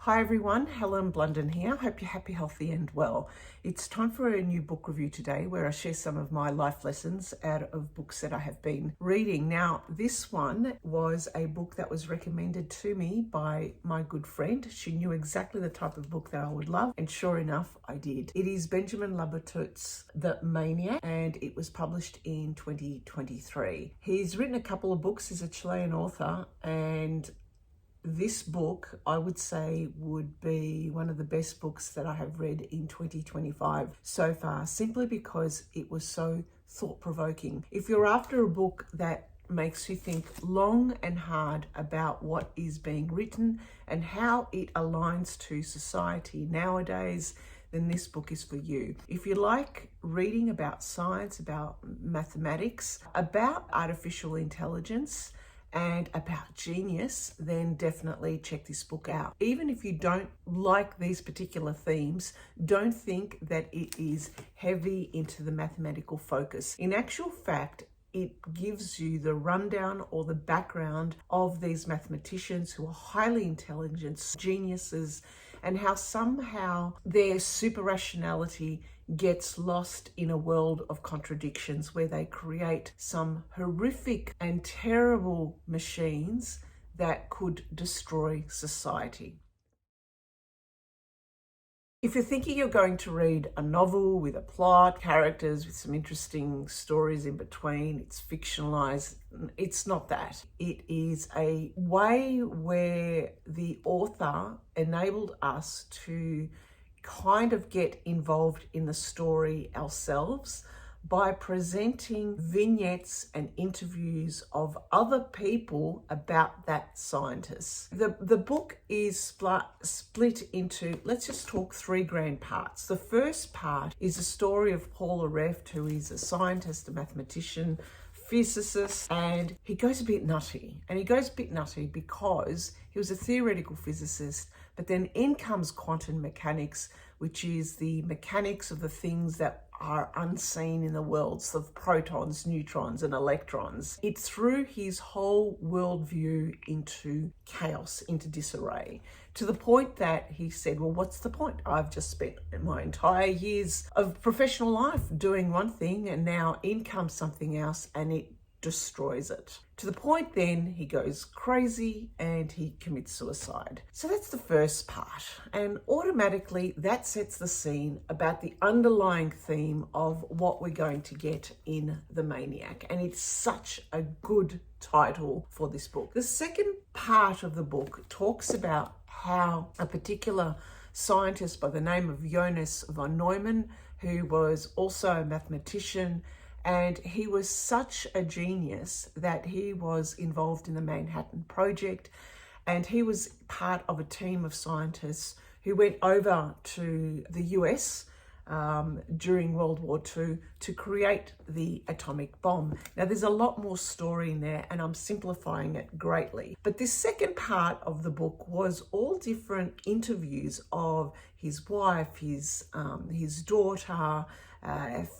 Hi everyone, Helen Blunden here. Hope you're happy, healthy and well. It's time for a new book review today where I share some of my life lessons out of books that I have been reading. Now, this one was a book that was recommended to me by my good friend. She knew exactly the type of book that I would love, and sure enough, I did. It is Benjamin Labatut's The Maniac, and it was published in 2023. He's written a couple of books. He's a Chilean author, and this book, I would say, would be one of the best books that I have read in 2025 so far, simply because it was so thought-provoking. If you're after a book that makes you think long and hard about what is being written and how it aligns to society nowadays, then this book is for you. If you like reading about science, about mathematics, about artificial intelligence, and about genius, then definitely check this book out. Even if you don't like these particular themes, don't think that it is heavy into the mathematical focus. In actual fact, it gives you the rundown or the background of these mathematicians who are highly intelligent, geniuses, and how somehow their super rationality gets lost in a world of contradictions where they create some horrific and terrible machines that could destroy society. If you're thinking you're going to read a novel with a plot, characters, with some interesting stories in between, it's fictionalized, it's not that. It is a way where the author enabled us to kind of get involved in the story ourselves by presenting vignettes and interviews of other people about that scientist. The book is split into, let's just talk three grand parts. The first part is a story of Paul Reft, who is a scientist, a mathematician, physicist, and he goes a bit nutty. And he goes a bit nutty because he was a theoretical physicist, but then in comes quantum mechanics, which is the mechanics of the things that are unseen in the worlds of protons, neutrons, and electrons. It threw his whole worldview into chaos, into disarray, to the point that he said, well, what's the point? I've just spent my entire years of professional life doing one thing, and now in comes something else, and it destroys it. To the point then he goes crazy and he commits suicide. So that's the first part, and automatically that sets the scene about the underlying theme of what we're going to get in The Maniac, and it's such a good title for this book. The second part of the book talks about how a particular scientist by the name of Johannes von Neumann, who was also a mathematician, and he was such a genius that he was involved in the Manhattan Project, and he was part of a team of scientists who went over to the US during World War II to create the atomic bomb. Now, there's a lot more story in there, and I'm simplifying it greatly. But this second part of the book was all different interviews of his wife, his daughter,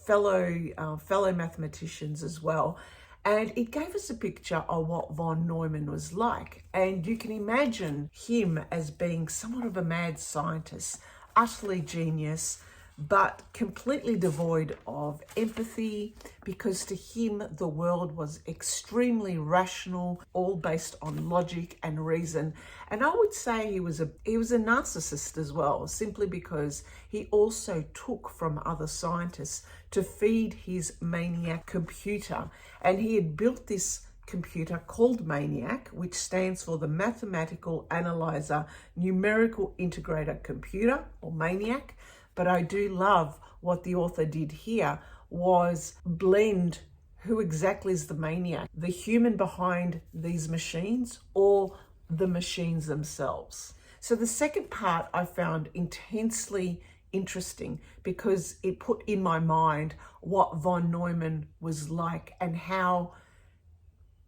fellow mathematicians as well. And it gave us a picture of what von Neumann was like. And you can imagine him as being somewhat of a mad scientist, utterly genius, but completely devoid of empathy, because to him the world was extremely rational, all based on logic and reason. And I would say he was a narcissist as well, simply because he also took from other scientists to feed his Maniac computer. And he had built this computer called Maniac, which stands for the Mathematical Analyzer Numerical Integrator Computer, or Maniac. But I do love what the author did here was blend who exactly is the maniac, the human behind these machines or the machines themselves. So the second part I found intensely interesting because it put in my mind what von Neumann was like and how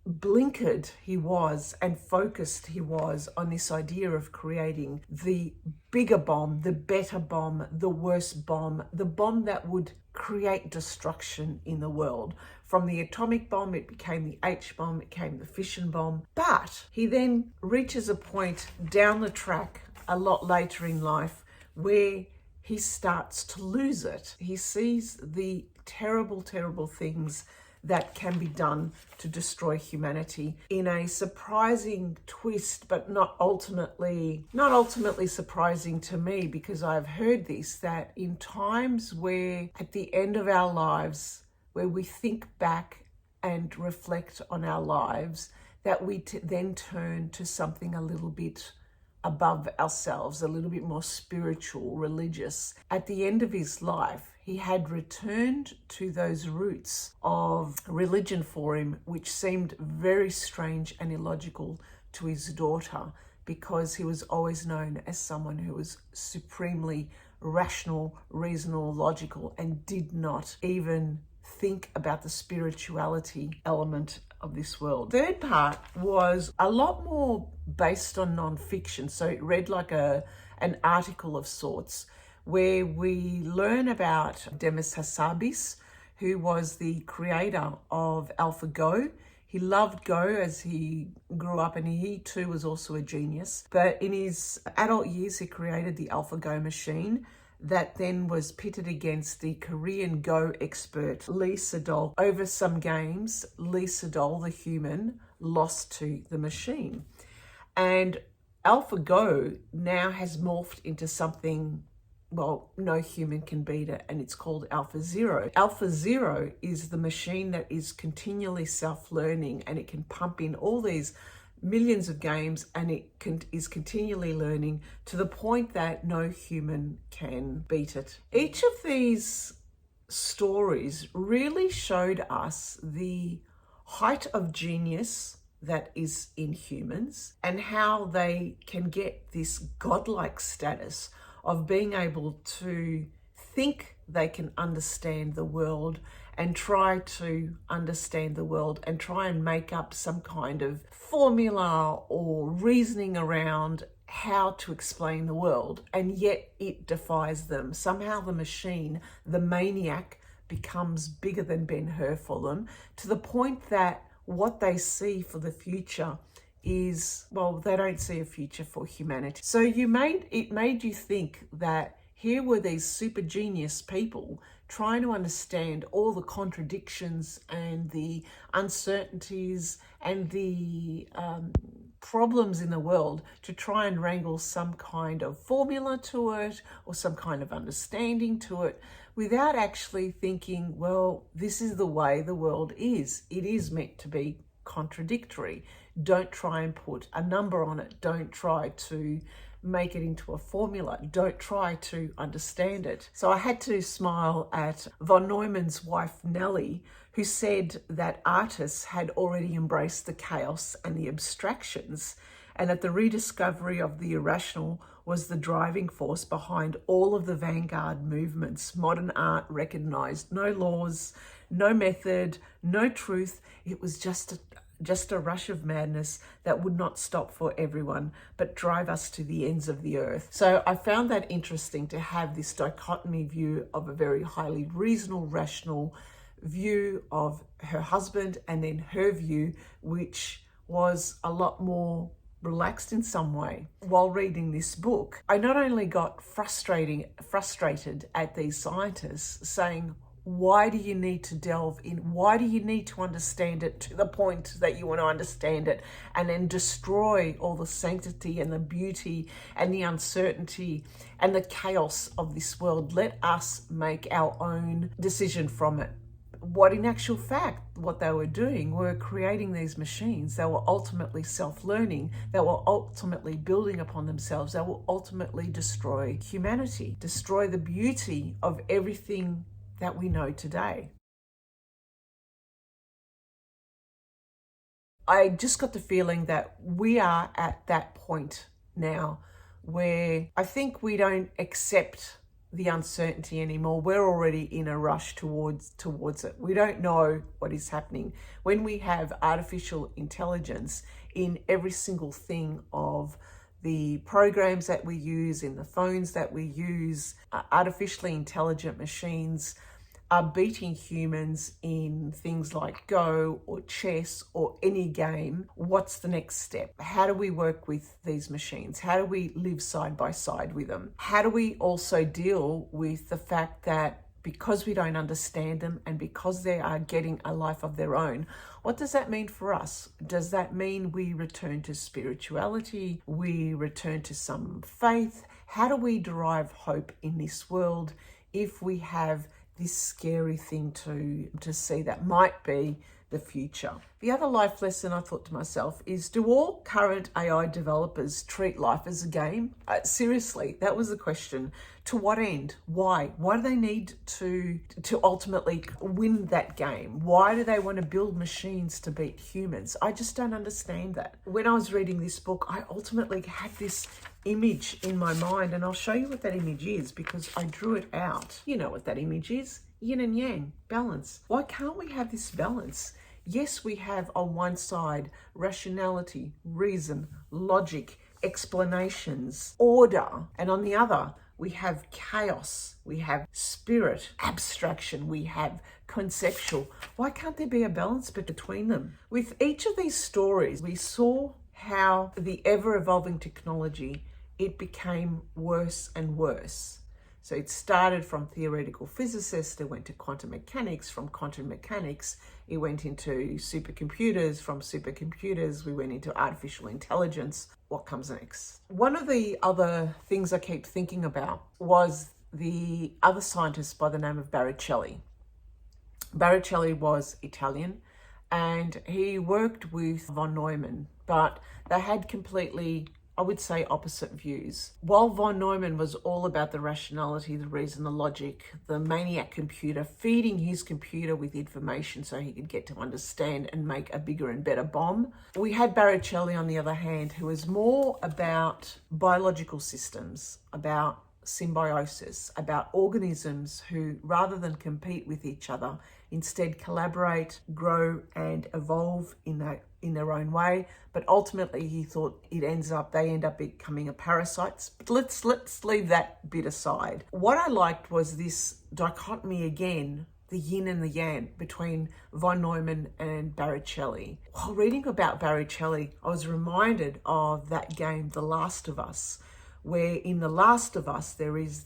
blinkered he was and focused he was on this idea of creating the bigger bomb, the better bomb, the worst bomb, the bomb that would create destruction in the world. From the atomic bomb, it became the H bomb, it became the fission bomb. But he then reaches a point down the track a lot later in life where he starts to lose it. He sees the terrible, terrible things that can be done to destroy humanity in a surprising twist, but not ultimately surprising to me, because I've heard this, that in times where at the end of our lives, where we think back and reflect on our lives, that we then turn to something a little bit above ourselves, a little bit more spiritual, religious. At the end of his life, he had returned to those roots of religion for him, which seemed very strange and illogical to his daughter, because he was always known as someone who was supremely rational, reasonable, logical, and did not even think about the spirituality element of this world. Third part was a lot more based on non-fiction. So it read like an article of sorts, where we learn about Demis Hassabis, who was the creator of AlphaGo. He loved Go as he grew up, and he too was also a genius. But in his adult years, he created the AlphaGo machine that then was pitted against the Korean Go expert Lee Sedol. Over some games, Lee Sedol, the human, lost to the machine. And AlphaGo now has morphed into something, well, no human can beat it, and it's called AlphaZero. AlphaZero is the machine that is continually self-learning, and it can pump in all these millions of games, and it is continually learning to the point that no human can beat it. Each of these stories really showed us the height of genius that is in humans, and how they can get this godlike status of being able to think they can understand the world and try to understand the world and try and make up some kind of formula or reasoning around how to explain the world, and yet it defies them. Somehow the machine, the Maniac, becomes bigger than Ben-Hur for them, to the point that what they see for the future is, well, they don't see a future for humanity. So it made you think that here were these super genius people trying to understand all the contradictions and the uncertainties and the problems in the world, to try and wrangle some kind of formula to it or some kind of understanding to it, without actually thinking, well, this is the way the world is. It is meant to be contradictory. Don't try and put a number on it. Don't try to make it into a formula. Don't try to understand it. So I had to smile at von Neumann's wife, Nellie, who said that artists had already embraced the chaos and the abstractions, and that the rediscovery of the irrational was the driving force behind all of the vanguard movements. Modern art recognized no laws, no method, no truth. It was just a rush of madness that would not stop for everyone, but drive us to the ends of the earth. So I found that interesting, to have this dichotomy view of a very highly reasonable, rational view of her husband, and then her view, which was a lot more relaxed in some way. While reading this book, I not only got frustrated at these scientists saying, why do you need to delve in? Why do you need to understand it to the point that you want to understand it, and then destroy all the sanctity and the beauty and the uncertainty and the chaos of this world? Let us make our own decision from it. What in actual fact, what they were doing were creating these machines. They were ultimately self-learning. They were ultimately building upon themselves. They will ultimately destroy humanity, destroy the beauty of everything that we know today. I just got the feeling that we are at that point now where I think we don't accept the uncertainty anymore. We're already in a rush towards it. We don't know what is happening. When we have artificial intelligence in every single thing of the programs that we use, in the phones that we use, artificially intelligent machines, are beating humans in things like Go or chess or any game, what's the next step? How do we work with these machines? How do we live side by side with them? How do we also deal with the fact that because we don't understand them and because they are getting a life of their own, what does that mean for us? Does that mean we return to spirituality? We return to some faith? How do we derive hope in this world if we have this scary thing to see that might be the future? The other life lesson I thought to myself is, do all current AI developers treat life as a game? Seriously, that was the question. To what end? Why? Why do they need to ultimately win that game? Why do they want to build machines to beat humans? I just don't understand that. When I was reading this book, I ultimately had this image in my mind, and I'll show you what that image is because I drew it out. You know what that image is. Yin and yang, balance. Why can't we have this balance? Yes, we have on one side rationality, reason, logic, explanations, order, and on the other, we have chaos, we have spirit, abstraction, we have conceptual. Why can't there be a balance between them? With each of these stories, we saw how the ever-evolving technology, it became worse and worse. So it started from theoretical physicists, it went to quantum mechanics, from quantum mechanics, it went into supercomputers, from supercomputers, we went into artificial intelligence. What comes next? One of the other things I keep thinking about was the other scientist by the name of Barricelli. Barricelli was Italian and he worked with von Neumann, but they had completely, I would say, opposite views. While von Neumann was all about the rationality, the reason, the logic, the Maniac computer, feeding his computer with information so he could get to understand and make a bigger and better bomb, we had Barricelli on the other hand, who was more about biological systems, about symbiosis, about organisms who, rather than compete with each other, instead collaborate, grow and evolve in their own way. But ultimately he thought they end up becoming a parasites. But let's leave that bit aside. What I liked was this dichotomy again, the yin and the yang between von Neumann and Barricelli. While reading about Barricelli, I was reminded of that game, The Last of Us, where in The Last of Us, there is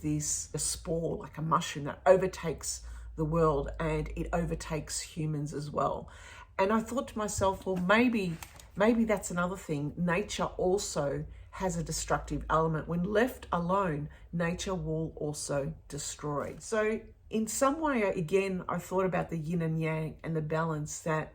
a spore, like a mushroom that overtakes the world and it overtakes humans as well. And I thought to myself, well, maybe that's another thing. Nature also has a destructive element. When left alone, nature will also destroy. So in some way, again, I thought about the yin and yang and the balance that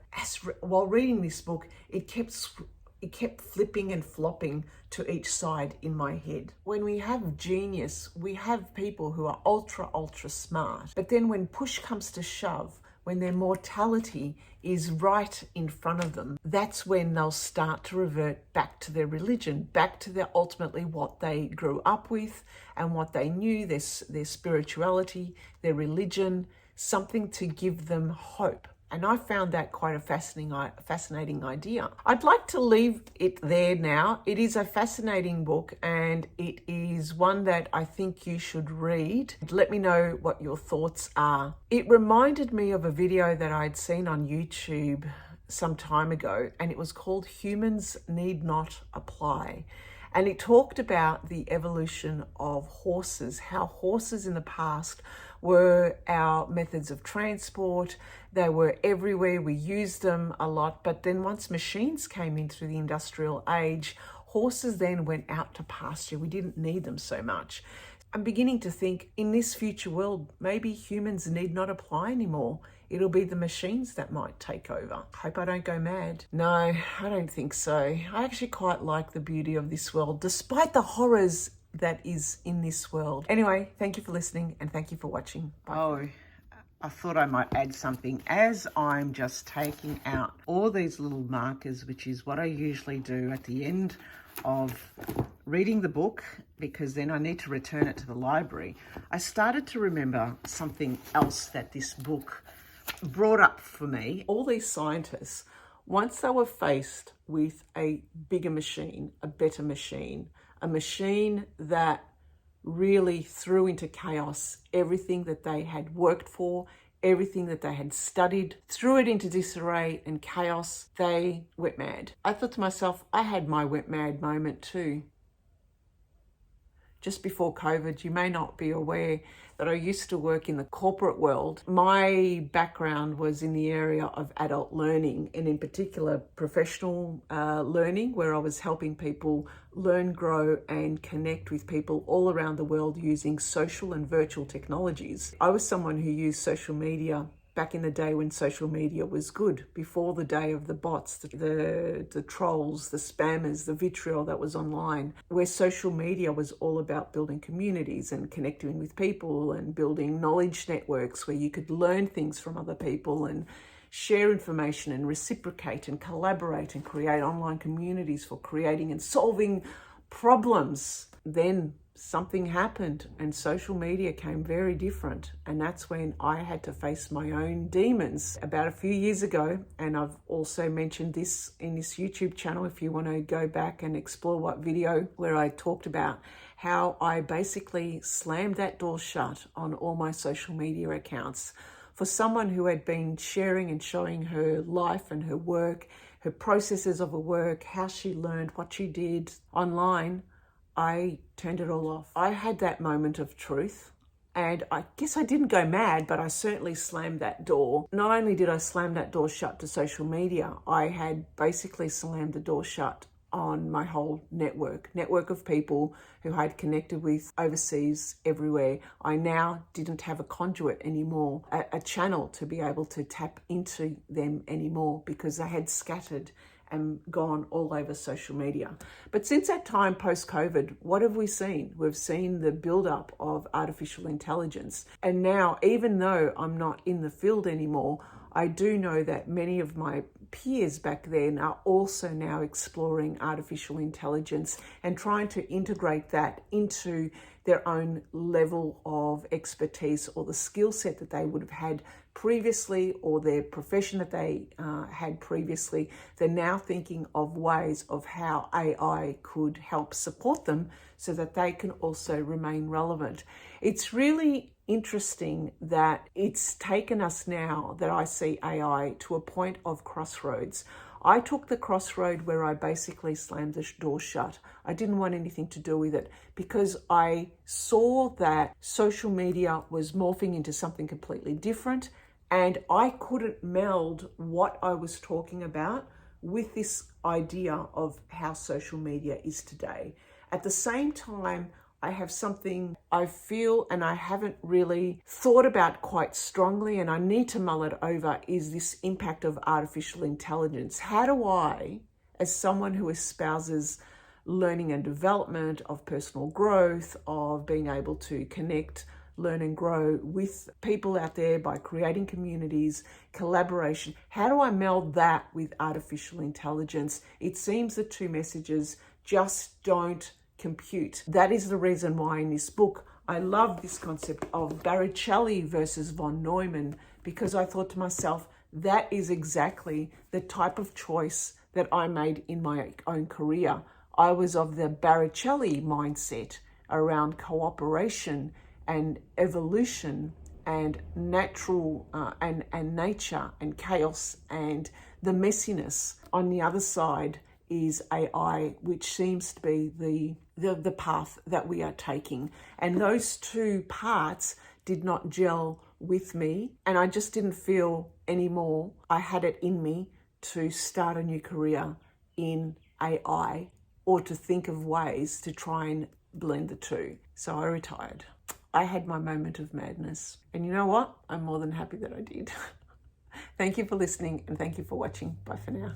while reading this book, it kept flipping and flopping to each side in my head. When we have genius, we have people who are ultra smart. But then when push comes to shove, when their mortality is right in front of them, that's when they'll start to revert back to their religion, back to their ultimately what they grew up with and what they knew, their spirituality, their religion, something to give them hope. And I found that quite a fascinating idea. I'd like to leave it there now. It is a fascinating book and it is one that I think you should read. Let me know what your thoughts are. It reminded me of a video that I'd seen on YouTube some time ago, and it was called Humans Need Not Apply. And it talked about the evolution of horses, how horses in the past were our methods of transport. They were everywhere. We used them a lot. But then once machines came into the industrial age, horses then went out to pasture. We didn't need them so much. I'm beginning to think in this future world, maybe humans need not apply anymore. It'll be the machines that might take over. Hope I don't go mad. No, I don't think so. I actually quite like the beauty of this world, despite the horrors that is in this world. Anyway, thank you for listening and thank you for watching. Bye. Oh, I thought I might add something. As I'm just taking out all these little markers, which is what I usually do at the end of reading the book, because then I need to return it to the library, I started to remember something else that this book brought up for me. All these scientists, once they were faced with a bigger machine, a better machine, a machine that really threw into chaos everything that they had worked for, everything that they had studied, threw it into disarray and chaos. They went mad. I thought to myself, I had my went mad moment too. Just before COVID, you may not be aware that I used to work in the corporate world. My background was in the area of adult learning, and in particular professional learning, where I was helping people learn, grow and connect with people all around the world using social and virtual technologies. I was someone who used social media back in the day when social media was good, before the day of the bots, the trolls, the spammers, the vitriol that was online, where social media was all about building communities and connecting with people and building knowledge networks where you could learn things from other people and share information and reciprocate and collaborate and create online communities for creating and solving problems. Then something happened and social media came very different, and that's when I had to face my own demons about a few years ago. And I've also mentioned this in this YouTube channel if you want to go back and explore what video where I talked about how I basically slammed that door shut on all my social media accounts. For someone who had been sharing and showing her life and her work, her processes of her work, how she learned, what she did online, I turned it all off. I had that moment of truth, and I guess I didn't go mad, but I certainly slammed that door. Not only did I slam that door shut to social media, I had basically slammed the door shut on my whole network of people who I'd connected with overseas, everywhere. I now didn't have a conduit anymore, a channel to be able to tap into them anymore, because they had scattered and gone all over social media. But since that time, post-COVID, what have we seen? We've seen the build-up of artificial intelligence. And now, even though I'm not in the field anymore, I do know that many of my peers back then are also now exploring artificial intelligence and trying to integrate that into their own level of expertise or the skill set that they would have had previously, or their profession that they had previously. They're now thinking of ways of how AI could help support them so that they can also remain relevant. It's really interesting that it's taken us now that I see AI to a point of crossroads. I took the crossroad where I basically slammed the door shut. I didn't want anything to do with it because I saw that social media was morphing into something completely different, and I couldn't meld what I was talking about with this idea of how social media is today. At the same time, I have something I feel and I haven't really thought about quite strongly, and I need to mull it over, is this impact of artificial intelligence. How do I, as someone who espouses learning and development, of personal growth, of being able to connect, learn and grow with people out there by creating communities, collaboration, how do I meld that with artificial intelligence? It seems the two messages just don't compute. That is the reason why in this book I love this concept of Baricelli versus von Neumann, because I thought to myself, that is exactly the type of choice that I made in my own career. I was of the Baricelli mindset around cooperation and evolution and natural and nature and chaos and the messiness. On the other side is AI, which seems to be the path that we are taking. And those two parts did not gel with me, and I just didn't feel anymore I had it in me to start a new career in AI or to think of ways to try and blend the two. So I retired. I had my moment of madness. And you know what? I'm more than happy that I did. Thank you for listening, and thank you for watching. Bye for now.